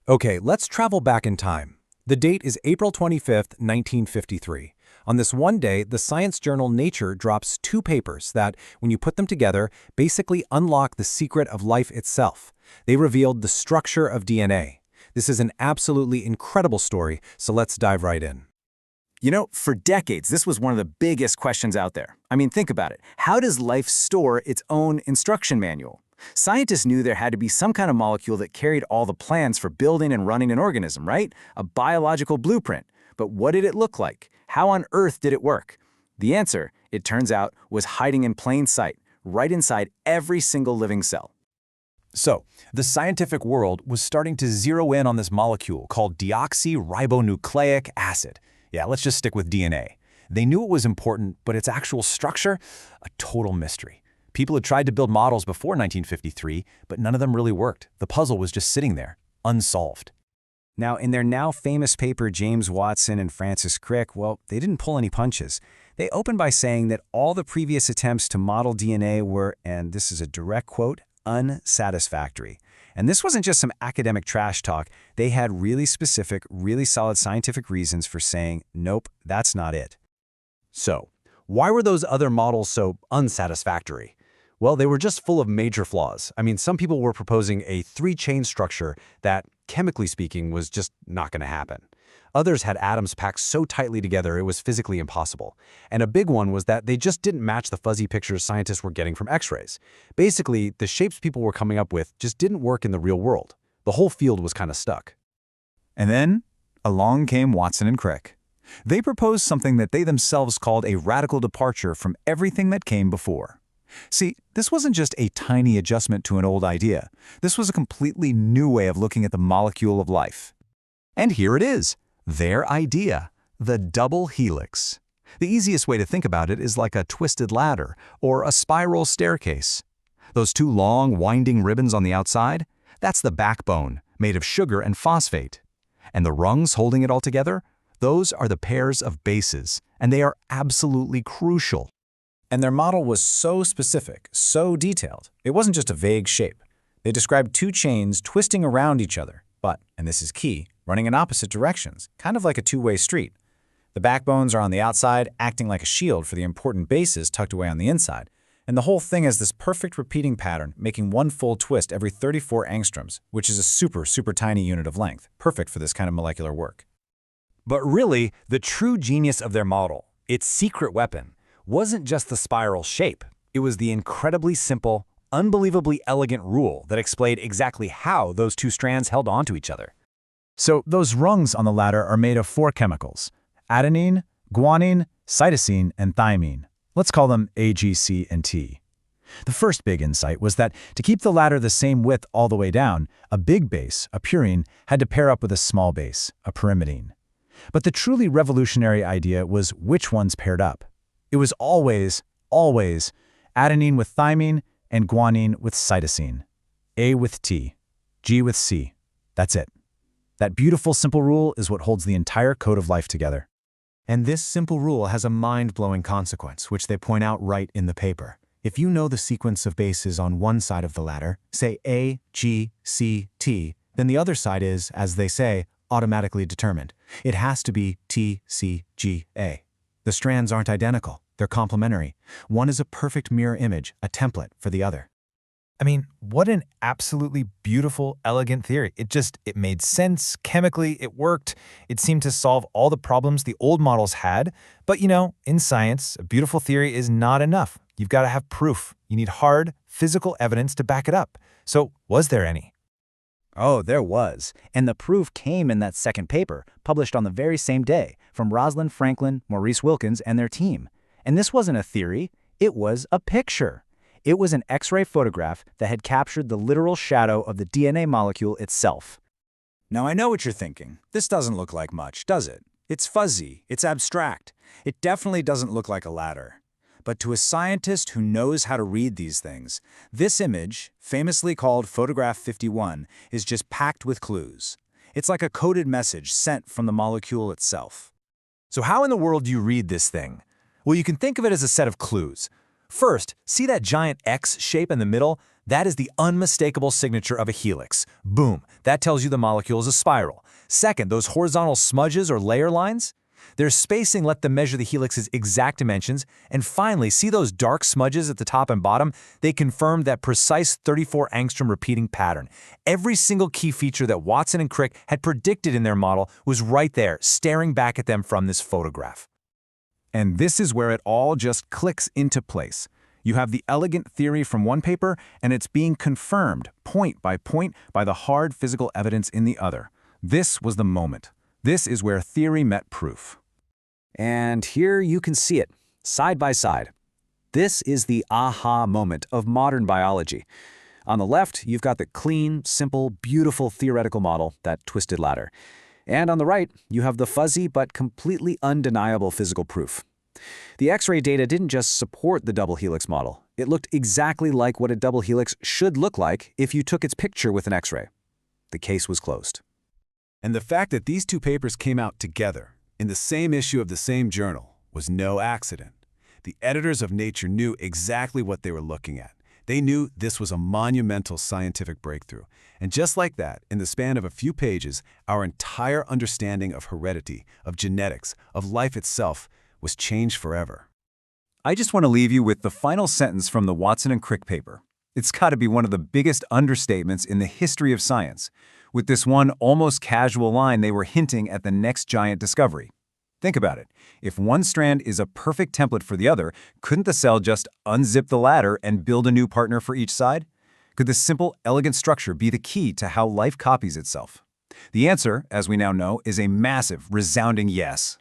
Okay, let's travel back in time. The date is April 25th, 1953. On this one day, the science journal Nature drops two papers that, when you put them together, basically unlock the secret of life itself. They revealed the structure of DNA. This is an absolutely incredible story, so let's dive right in. You know, for decades, this was one of the biggest questions out there. I mean, think about it. How does life store its own instruction manual? Scientists knew there had to be some kind of molecule that carried all the plans for building and running an organism, right? A biological blueprint. But what did it look like? How on earth did it work? The answer, it turns out, was hiding in plain sight, right inside every single living cell. So, the scientific world was starting to zero in on this molecule called deoxyribonucleic acid. Yeah, let's just stick with DNA. They knew it was important, but its actual structure, a total mystery. People had tried to build models before 1953, but none of them really worked. The puzzle was just sitting there, unsolved. Now, in their now famous paper, James Watson and Francis Crick, well, they didn't pull any punches. They opened by saying that all the previous attempts to model DNA were, and this is a direct quote, unsatisfactory. And this wasn't just some academic trash talk. They had really specific, really solid scientific reasons for saying, nope, that's not it. So, why were those other models so unsatisfactory? Well, they were just full of major flaws. I mean, some people were proposing a three-chain structure that, chemically speaking, was just not going to happen. Others had atoms packed so tightly together it was physically impossible. And a big one was that they just didn't match the fuzzy pictures scientists were getting from X-rays. Basically, the shapes people were coming up with just didn't work in the real world. The whole field was kind of stuck. And then, along came Watson and Crick. They proposed something that they themselves called a radical departure from everything that came before. See, this wasn't just a tiny adjustment to an old idea. This was a completely new way of looking at the molecule of life. And here it is, their idea, the double helix. The easiest way to think about it is like a twisted ladder or a spiral staircase. Those two long, winding ribbons on the outside, that's the backbone, made of sugar and phosphate. And the rungs holding it all together, those are the pairs of bases, and they are absolutely crucial. And their model was so specific, so detailed. It wasn't just a vague shape. They described two chains twisting around each other, but, and this is key, running in opposite directions, kind of like a two-way street. The backbones are on the outside, acting like a shield for the important bases tucked away on the inside. And the whole thing has this perfect repeating pattern, making one full twist every 34 angstroms, which is a super, super tiny unit of length, perfect for this kind of molecular work. But really, the true genius of their model, its secret weapon, wasn't just the spiral shape. It was the incredibly simple, unbelievably elegant rule that explained exactly how those two strands held onto each other. So those rungs on the ladder are made of four chemicals: adenine, guanine, cytosine, and thymine. Let's call them A, G, C, and T. The first big insight was that to keep the ladder the same width all the way down, a big base, a purine, had to pair up with a small base, a pyrimidine. But the truly revolutionary idea was which ones paired up. It was always adenine with thymine and guanine with cytosine. A with T, G with C. That's it. That beautiful simple rule is what holds the entire code of life together. And this simple rule has a mind-blowing consequence, which they point out right in the paper. If you know the sequence of bases on one side of the ladder, say A, G, C, T, then the other side is, as they say, automatically determined. It has to be T, C, G, A. The strands aren't identical. They're complementary. One is a perfect mirror image, a template for the other. I mean, what an absolutely beautiful, elegant theory. It made sense. Chemically, it worked. It seemed to solve all the problems the old models had. But you know, in science, a beautiful theory is not enough. You've got to have proof. You need hard, physical evidence to back it up. So, was there any? Oh, there was. And the proof came in that second paper, published on the very same day, from Rosalind Franklin, Maurice Wilkins, and their team. And this wasn't a theory, it was a picture. It was an X-ray photograph that had captured the literal shadow of the DNA molecule itself. Now I know what you're thinking. This doesn't look like much, does it? It's fuzzy, it's abstract. It definitely doesn't look like a ladder. But to a scientist who knows how to read these things, this image, famously called Photograph 51, is just packed with clues. It's like a coded message sent from the molecule itself. So how in the world do you read this thing? Well, you can think of it as a set of clues. First, see that giant X shape in the middle? That is the unmistakable signature of a helix. Boom, that tells you the molecule is a spiral. Second, those horizontal smudges or layer lines? Their spacing let them measure the helix's exact dimensions. And finally, see those dark smudges at the top and bottom? They confirmed that precise 34 angstrom repeating pattern. Every single key feature that Watson and Crick had predicted in their model was right there, staring back at them from this photograph. And this is where it all just clicks into place. You have the elegant theory from one paper, and it's being confirmed point by the hard physical evidence in the other. This was the moment. This is where theory met proof. And here you can see it, side by side. This is the aha moment of modern biology. On the left, you've got the clean, simple, beautiful theoretical model, that twisted ladder. And on the right, you have the fuzzy but completely undeniable physical proof. The X-ray data didn't just support the double helix model. It looked exactly like what a double helix should look like if you took its picture with an X-ray. The case was closed. And the fact that these two papers came out together, in the same issue of the same journal, was no accident. The editors of Nature knew exactly what they were looking at. They knew this was a monumental scientific breakthrough. And just like that, in the span of a few pages, our entire understanding of heredity, of genetics, of life itself, was changed forever. I just want to leave you with the final sentence from the Watson and Crick paper. It's got to be one of the biggest understatements in the history of science. With this one almost casual line, they were hinting at the next giant discovery. Think about it. If one strand is a perfect template for the other, couldn't the cell just unzip the ladder and build a new partner for each side? Could this simple, elegant structure be the key to how life copies itself? The answer, as we now know, is a massive, resounding yes.